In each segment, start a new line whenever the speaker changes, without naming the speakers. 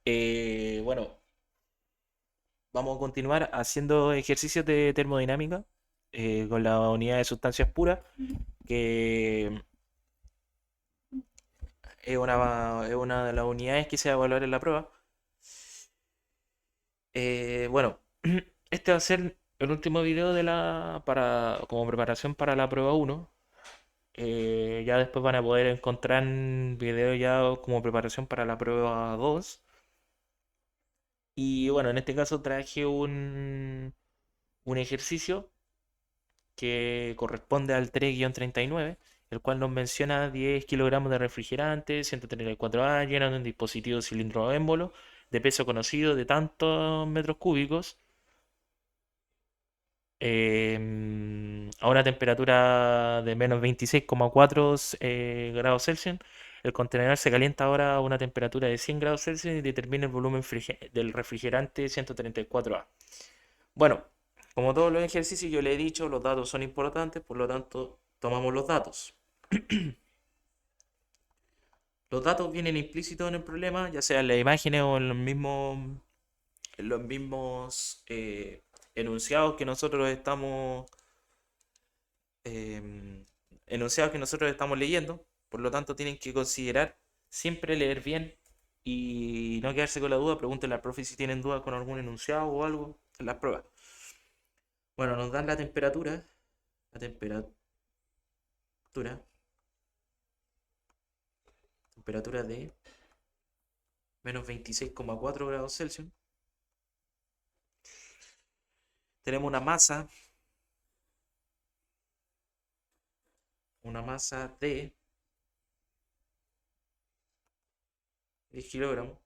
Bueno, vamos a continuar haciendo ejercicios de termodinámica con la unidad de sustancias puras, que es una de las unidades que se va a evaluar en la prueba. Bueno, este va a ser el último video como preparación para la prueba 1. Ya después van a poder encontrar videos ya como preparación para la prueba 2. Y bueno, en este caso traje un ejercicio que corresponde al 3-39, el cual nos menciona 10 kilogramos de refrigerante, 134 A, llenan de un dispositivo cilindro émbolo de peso conocido de tantos metros cúbicos a una temperatura de menos 26,4 grados Celsius. El contenedor se calienta ahora a una temperatura de 100 grados Celsius y determina el volumen del refrigerante 134A. Bueno, como todos los ejercicios, yo le he dicho, los datos son importantes, por lo tanto, tomamos los datos. Los datos vienen implícitos en el problema, ya sea en las imágenes o en los mismos enunciados que nosotros estamos em, enunciados que nosotros estamos leyendo. Por lo tanto, tienen que considerar siempre leer bien y no quedarse con la duda. Pregúntenle al profe si tienen dudas con algún enunciado o algo en las pruebas. Bueno, nos dan la temperatura, temperatura de menos 26,4 grados Celsius. Tenemos una masa de 10 kilogramos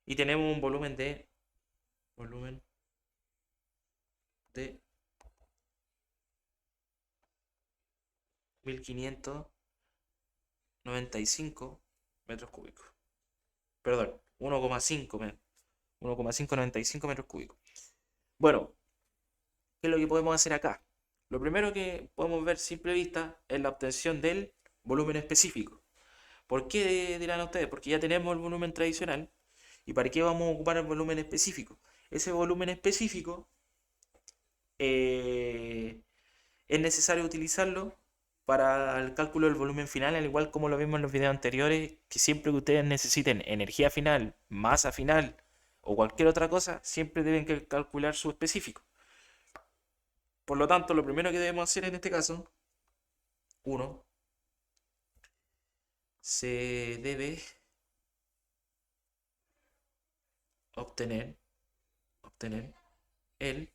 y tenemos un volumen de 1595 metros cúbicos. Perdón, 1,595 metros cúbicos. Bueno, ¿qué es lo que podemos hacer acá? Lo primero que podemos ver a simple vista es la obtención del volumen específico. ¿Por qué dirán ustedes? Porque ya tenemos el volumen tradicional. ¿Y para qué vamos a ocupar el volumen específico? Ese volumen específico eh, es necesario utilizarlo para el cálculo del volumen final, al igual como lo vimos en los videos anteriores, que siempre que ustedes necesiten energía final, masa final o cualquier otra cosa, siempre deben calcular su específico. Por lo tanto, lo primero que debemos hacer en este caso, uno, se debe obtener el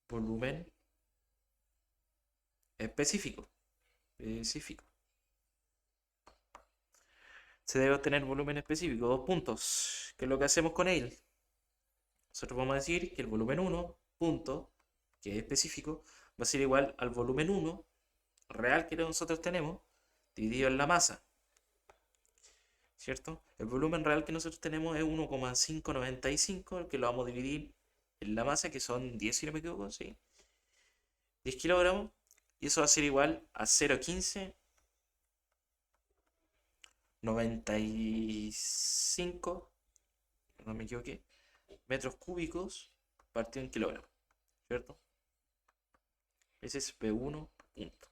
volumen específico. Específico. Se debe obtener volumen específico, 2 puntos. ¿Qué es lo que hacemos con él? Nosotros vamos a decir que el volumen 1, punto, que es específico, va a ser igual al volumen 1 real que nosotros tenemos, dividido en la masa. ¿Cierto? El volumen real que nosotros tenemos es 1,595, que lo vamos a dividir en la masa, que son 10 si no me equivoco, ¿sí? 10 kilogramos, y eso va a ser igual a 0,1595, no me equivoqué, metros cúbicos partido en kilogramos, ¿cierto? Ese es P1 punto.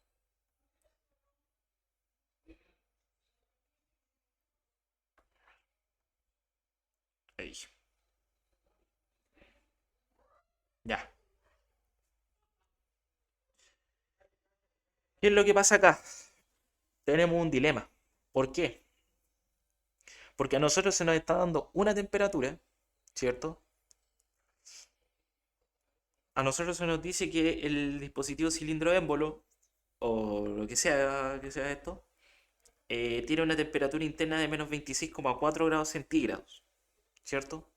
Ahí. Ya. ¿Qué es lo que pasa acá? Tenemos un dilema. ¿Por qué? Porque a nosotros se nos está dando una temperatura, ¿cierto? A nosotros se nos dice que el dispositivo cilindro émbolo, o lo que sea esto, tiene una temperatura interna de menos 26,4 grados centígrados, ¿cierto?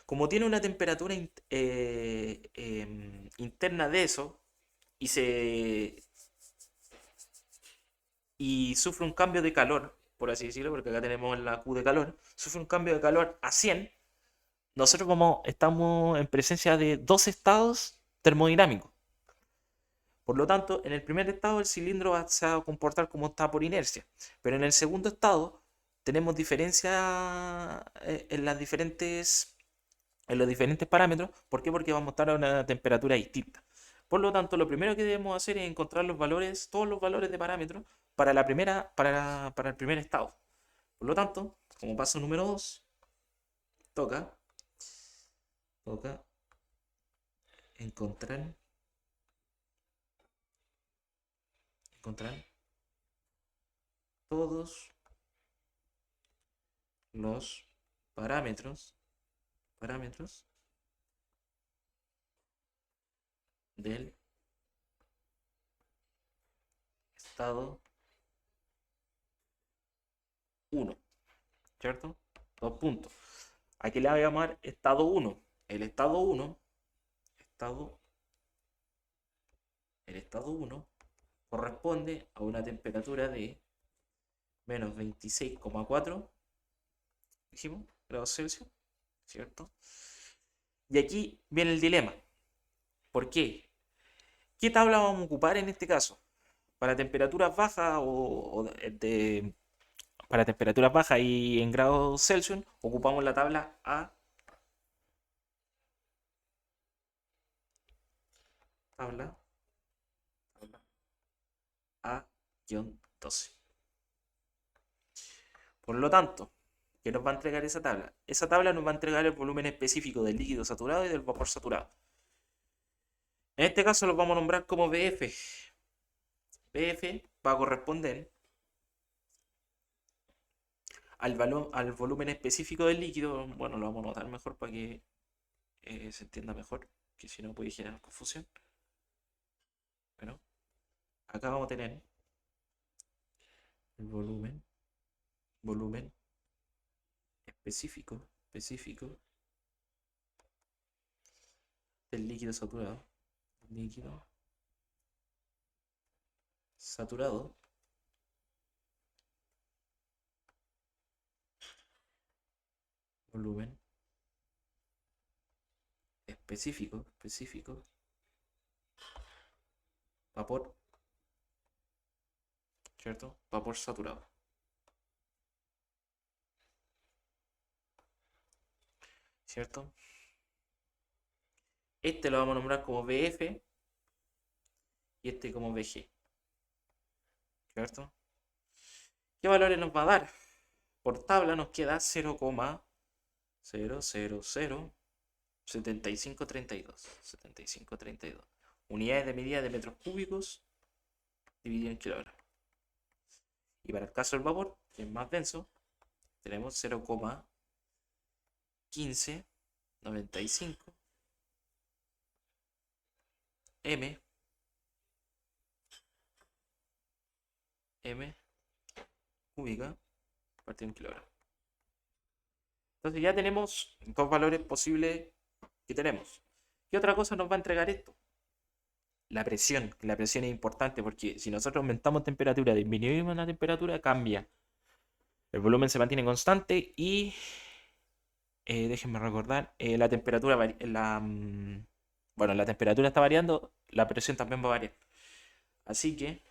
Como tiene una temperatura interna de eso y y sufre un cambio de calor, por así decirlo, porque acá tenemos la Q de calor, sufre un cambio de calor a 100, estamos en presencia de dos estados termodinámicos. Por lo tanto, en el primer estado el cilindro se va a comportar como está por inercia. Pero en el segundo estado tenemos diferencia en los diferentes parámetros. ¿Por qué? Porque vamos a estar a una temperatura distinta. Por lo tanto, lo primero que debemos hacer es encontrar los valores, todos los valores de parámetros para para el primer estado. Por lo tanto, como paso número 2, toca, toca encontrar, encontrar todos los parámetros del estado 1, ¿cierto? Dos puntos. Aquí le voy a llamar estado 1. El estado 1, estado, el estado 1 corresponde a una temperatura de menos 26,4, dijimos, grados Celsius, ¿cierto? Y aquí viene el dilema. ¿Por qué? ¿Qué tabla vamos a ocupar en este caso? Para temperaturas bajas para temperaturas bajas y en grados Celsius ocupamos la tabla tabla, tabla A-12. Por lo tanto, ¿qué nos va a entregar esa tabla? Esa tabla nos va a entregar el volumen específico del líquido saturado y del vapor saturado. En este caso los vamos a nombrar como BF. BF va a corresponder al volumen específico del líquido. Bueno, lo vamos a notar mejor para que se entienda mejor, que si no puede generar confusión. Bueno, acá vamos a tener el volumen específico del líquido saturado. Líquido saturado volumen específico vapor, ¿cierto? Vapor saturado, ¿cierto? Este lo vamos a nombrar como BF y este como BG, ¿cierto? ¿Qué valores nos va a dar? Por tabla nos queda 0,0007532. Unidades de medida de metros cúbicos dividido en kilogramos. Y para el caso del vapor, que es más denso, tenemos 0,1595 m cúbica partido en kilogramos. Entonces ya tenemos dos valores posibles que tenemos. ¿Qué otra cosa nos va a entregar esto? La presión. La presión es importante porque si nosotros aumentamos temperatura, disminuimos la temperatura, cambia. El volumen se mantiene constante y déjenme recordar, la temperatura bueno, la temperatura está variando, la presión también va a variar. Así que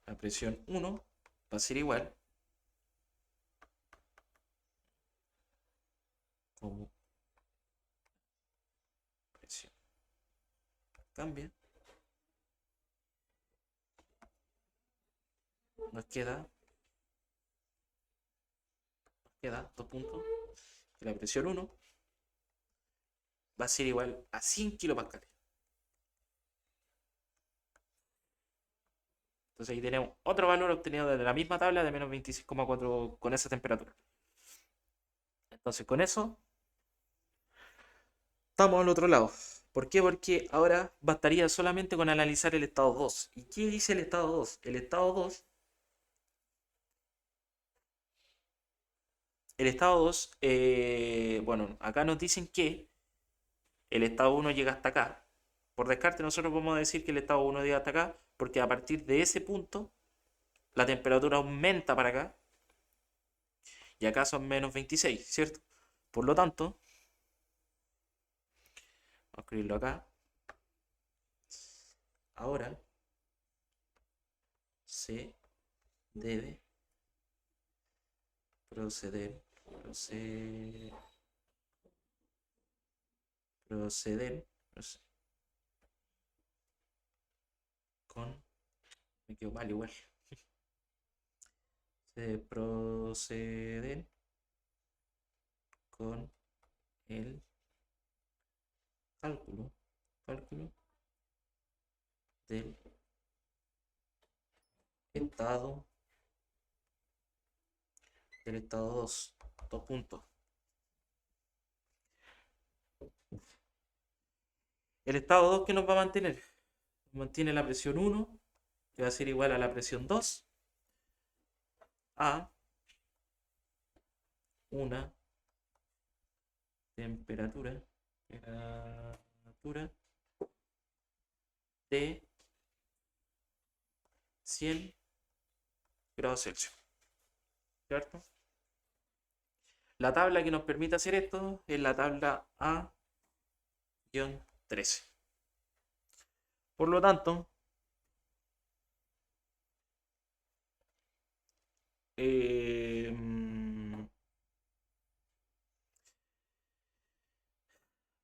la presión 1 va a ser igual como presión cambia. Nos queda dos puntos. Que la presión 1 va a ser igual a 100 kilopascales. Entonces ahí tenemos otro valor obtenido desde la misma tabla de menos 26,4 con esa temperatura. Entonces con eso estamos al otro lado. ¿Por qué? Porque ahora bastaría solamente con analizar el estado 2. ¿Y qué dice el estado 2? El estado 2, bueno, acá nos dicen que el estado 1 llega hasta acá. Por descarte nosotros podemos decir que el estado 1 llega hasta acá, porque a partir de ese punto la temperatura aumenta para acá. Y acá son menos 26, ¿cierto? Por lo tanto, vamos a escribirlo acá.
Ahora se debe proceder, proceder, proceder, con, me quedo mal igual, se proceder con el cálculo, cálculo del estado, del estado 2, 2 puntos. El estado 2 que nos va a mantener, mantiene la presión 1, que va a ser igual a la presión 2, a una temperatura, temperatura de 100 grados Celsius, ¿cierto? La tabla que nos permite hacer esto es la tabla A-13. Por lo tanto, eh,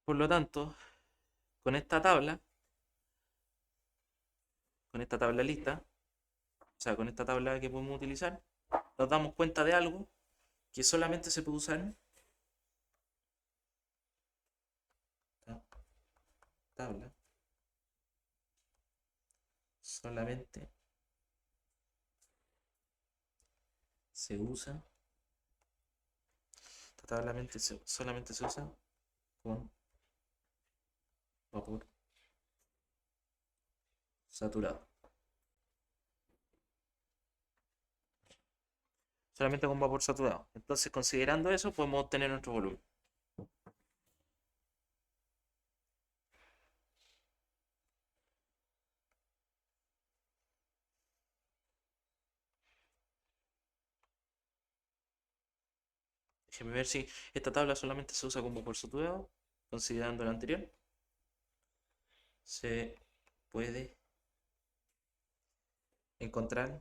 por lo tanto, con esta tabla, con esta tabla lista, o sea, con esta tabla que podemos utilizar, nos damos cuenta de algo que solamente se puede usar. Tabla solamente se usa, esta tabla solamente se usa con vapor saturado. Solamente con vapor saturado. Entonces, considerando eso, podemos obtener nuestro volumen. Déjenme ver si esta tabla solamente se usa con vapor saturado, considerando la anterior. Se puede encontrar,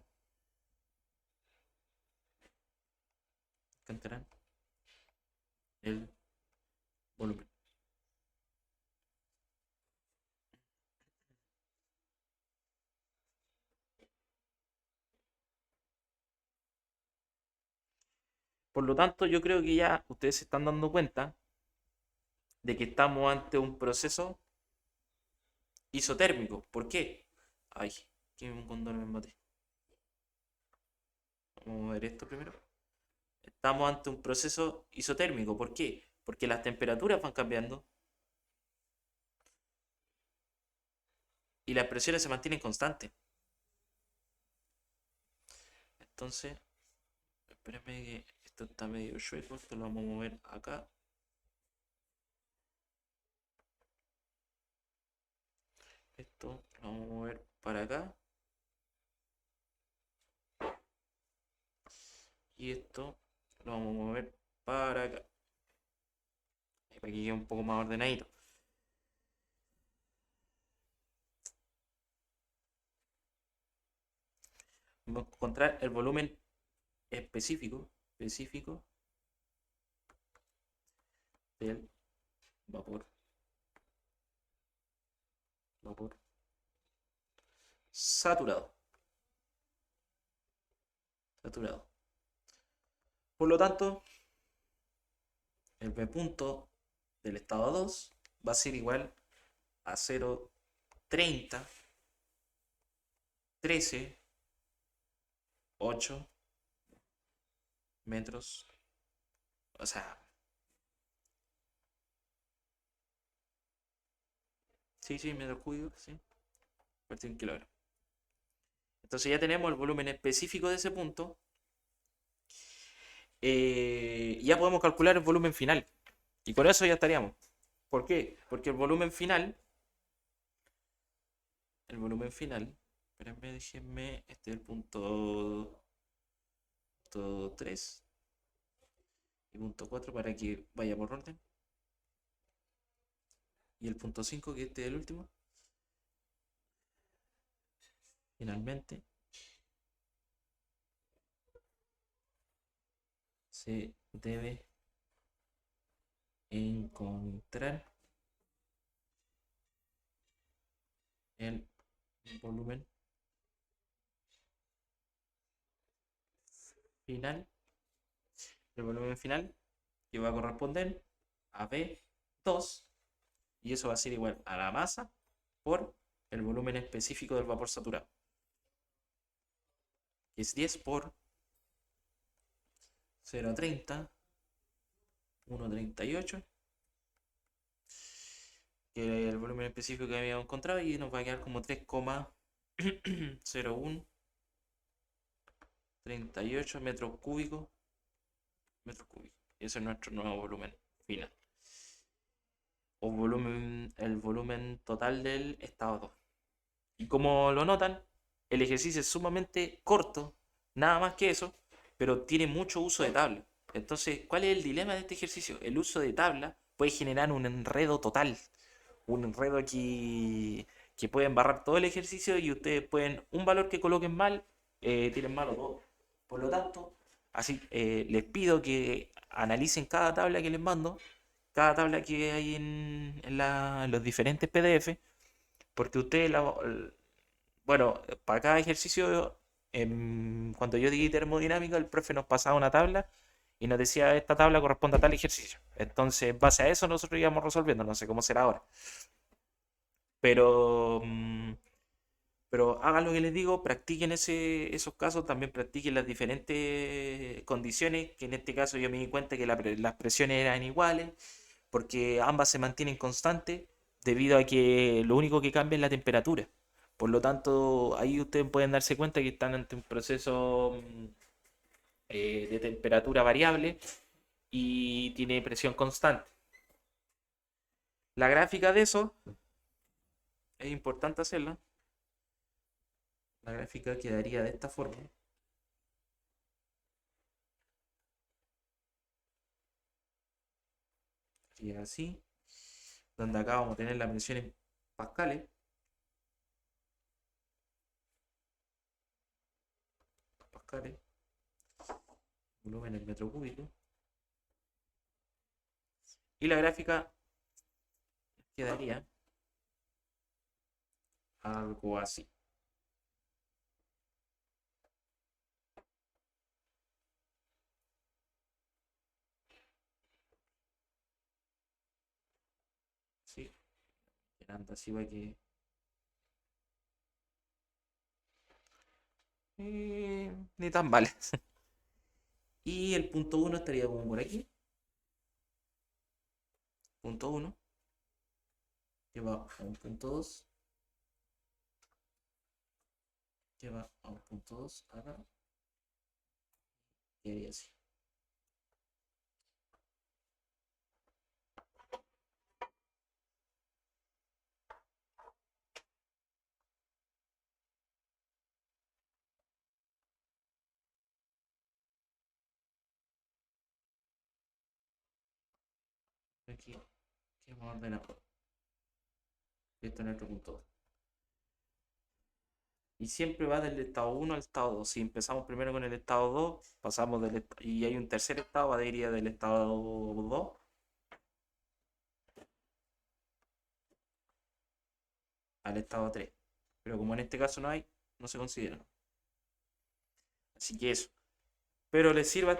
el volumen. Por lo tanto, yo creo que ya ustedes se están dando cuenta de que estamos ante un proceso isotérmico. ¿Por qué? Ay, que un condón me maté. Vamos a ver esto primero. Estamos ante un proceso isotérmico. ¿Por qué? Porque las temperaturas van cambiando y las presiones se mantienen constantes. Entonces, espérame que esto está medio chueco. Esto lo vamos a mover acá. Esto lo vamos a mover para acá. Y esto lo vamos a mover para acá. Para que quede un poco más ordenadito. Vamos a encontrar el volumen específico del vapor, vapor saturado, saturado. Por lo tanto, el P punto del estado 2 va a ser igual a 0,30, 13, 8 metros, o sea, sí, metros cúbicos, sí, partido en kilogramos. Entonces ya tenemos el volumen específico de ese punto. Ya podemos calcular el volumen final. Y con eso ya estaríamos. ¿Por qué? Porque el volumen final, espérenme, déjenme, este es el punto 3 y punto 4 para que vaya por orden. Y el punto 5, que este es el último. Finalmente, se debe encontrar el volumen final, el volumen final que va a corresponder a B2, y eso va a ser igual a la masa por el volumen específico del vapor saturado, que es 10 por 0,30, 1,38, que es el volumen específico que habíamos encontrado, y nos va a quedar como 3,0138 metros cúbicos. Y ese es nuestro nuevo volumen final. O volumen, el volumen total del estado 2. Y como lo notan, el ejercicio es sumamente corto, nada más que eso, pero tiene mucho uso de tabla. Entonces, ¿cuál es el dilema de este ejercicio? El uso de tabla puede generar un enredo total, un enredo que puede embarrar todo el ejercicio, y ustedes pueden, un valor que coloquen mal, tienen malo todo. Por lo tanto, así les pido que analicen cada tabla que les mando, cada tabla que hay en los diferentes PDF, porque ustedes, bueno, para cada ejercicio, cuando yo di termodinámica, el profe nos pasaba una tabla y nos decía: esta tabla corresponde a tal ejercicio. Entonces, en base a eso, nosotros íbamos resolviendo. No sé cómo será ahora. Pero, pero hagan lo que les digo, practiquen esos casos, también practiquen las diferentes condiciones, que en este caso yo me di cuenta que las presiones eran iguales, porque ambas se mantienen constantes, debido a que lo único que cambia es la temperatura. Por lo tanto, ahí ustedes pueden darse cuenta que están ante un proceso de temperatura variable y tiene presión constante. La gráfica de eso es importante hacerla. La gráfica quedaría de esta forma. Sería así. Donde acá vamos a tener la presión en pascales. Pascales. Volumen en metro cúbico. Y la gráfica quedaría algo así. Sí, llenando así va que... ni tan vale. Y el punto 1 estaría como por aquí. Punto 1. Que va a un punto 2. Que va a un punto 2 acá. Y ahí así. Aquí. Que vamos a ordenar. Esto es nuestro punto 2. Y siempre va del estado 1 al estado 2. Si empezamos primero con el estado 2, pasamos y hay un tercer estado, va a ir del estado 2 al estado 3. Pero como en este caso no hay, no se considera. Así que eso. Pero les sirva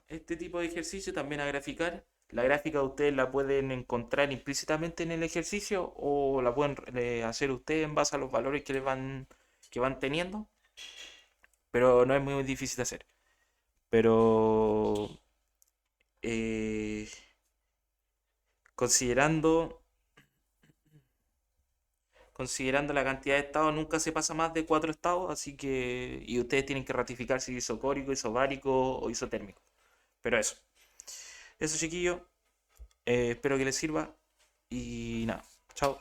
este tipo de ejercicio también a graficar. La gráfica ustedes la pueden encontrar implícitamente en el ejercicio, o la pueden hacer ustedes en base a los valores que van teniendo. Pero no es muy difícil de hacer. Pero eh, considerando, considerando la cantidad de estados, nunca se pasa más de 4 estados, así que, y ustedes tienen que ratificar si isocórico, isobárico o isotérmico. Pero eso chiquillo, espero que les sirva y nada, chao.